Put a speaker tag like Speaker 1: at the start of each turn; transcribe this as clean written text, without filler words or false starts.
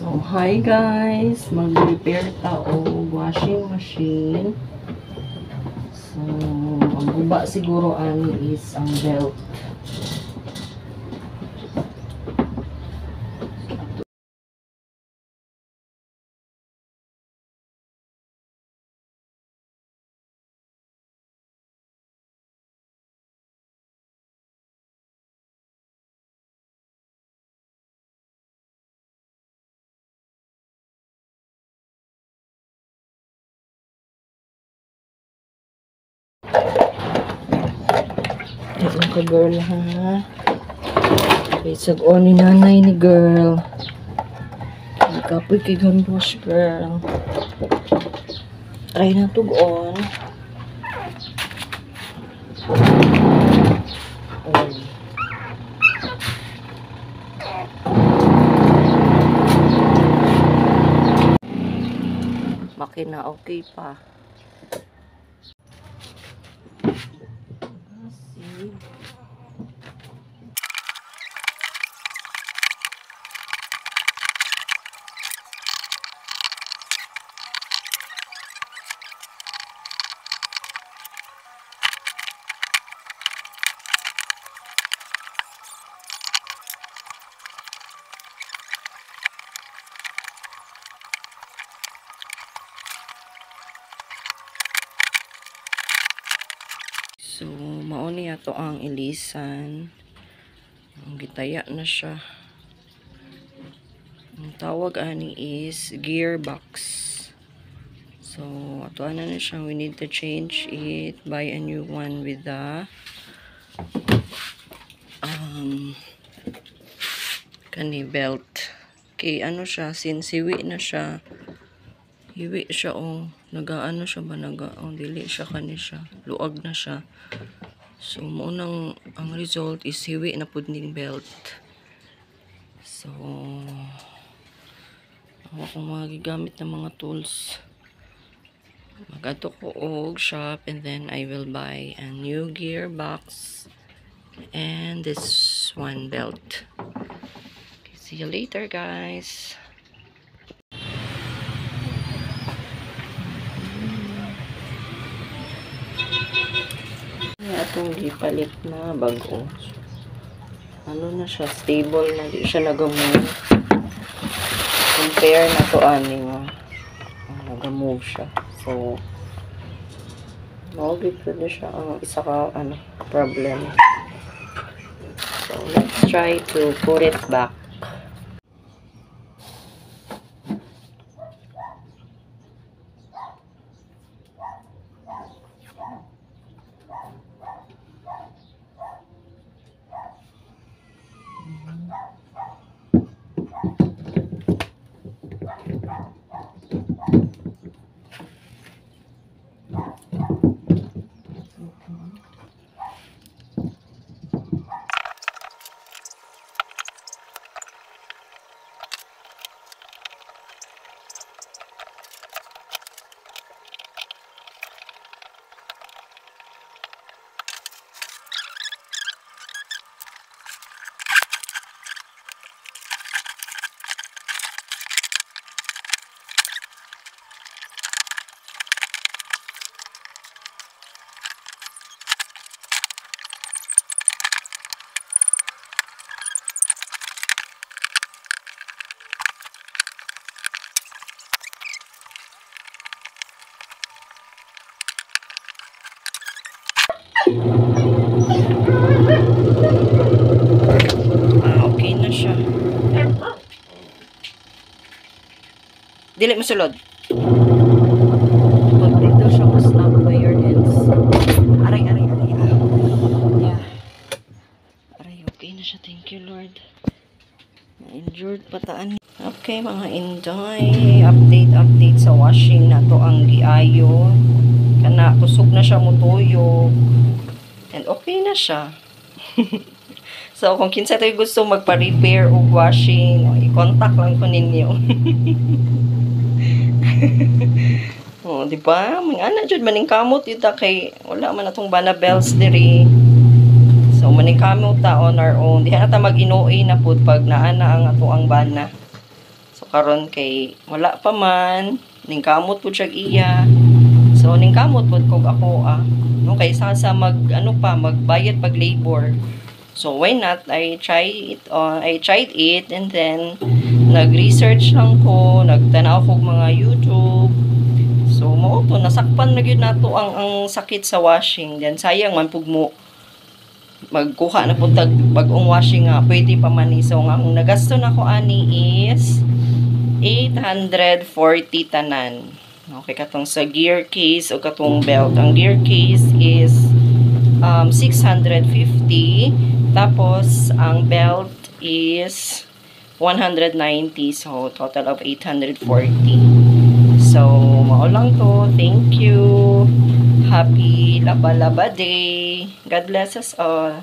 Speaker 1: So, hi guys! Mag-repair ta o washing machine. So, ang guba siguro ani is ang belt. Ito ka girl ha. Isag o ni nanay ni girl. Nagkapoy kay handwash girl. Try na tug-on. Makina okay pa. So, mauni ato ang ilisan. Ang gitaya na siya. Ang tawag ani is gearbox. So, ato na siya. We need to change it. Buy a new one with the kani belt. Okay, ano siya, since hiwi na siya. Hiwi siya nagaano siya ba dili siya kani siya. Luag na siya. So, maunang ang result is hiwi na pud ning belt. So, ako kung magigamit ng mga tools. Mag-ato ko og shop and then I will buy a new gearbox and this one belt. Okay, see you later guys. Atong gipalit na bago. Ano na siya, stable na, di siya nag-move. Compare na to aning nag-move siya. So, mawagit na siya ang isa ka problem. So, let's try to put it back. Okay na siya. Dili mo sulod. Pag dito siya mas snap by your ends. Aray. Yeah. Aray, okay na siya. Thank you, Lord. Na-injured pataan. Okay, mga inday. Update sa washing na to ang giayo. Kana, kusog na siya mutuyo. And okay na siya. So, kung kinsa tayo gusto magpa-repair o washing, i-contact lang ko ninyo. Oh, di ba? Mga jud maning kamot ita kay wala man atong bana bells diri. So, maning kamot ta on our own. Diha na ta mag-inuoy na pud pag naana ang ato ang bana. So, karon kay wala pa man, ningkamot po siya iya. So ningkamot po kog ako no kay sa magbayad pag labor. So why not I tried it and then nag-research lang ko, nagtanaw ko mga YouTube. So mao to nasakpan na gyud nato ang sakit sa washing. Then sayang man pug mo magkuha na pud tag bag-ong washing nga pwede pa man ni. So nga ang nagasto na ko ani is 840 tanan. Okay, katong sa gear case o katong belt. Ang gear case is 650. Tapos ang belt is 190. So total of 840. So mao lang to. Thank you. Happy Laba Laba Day. God bless us all.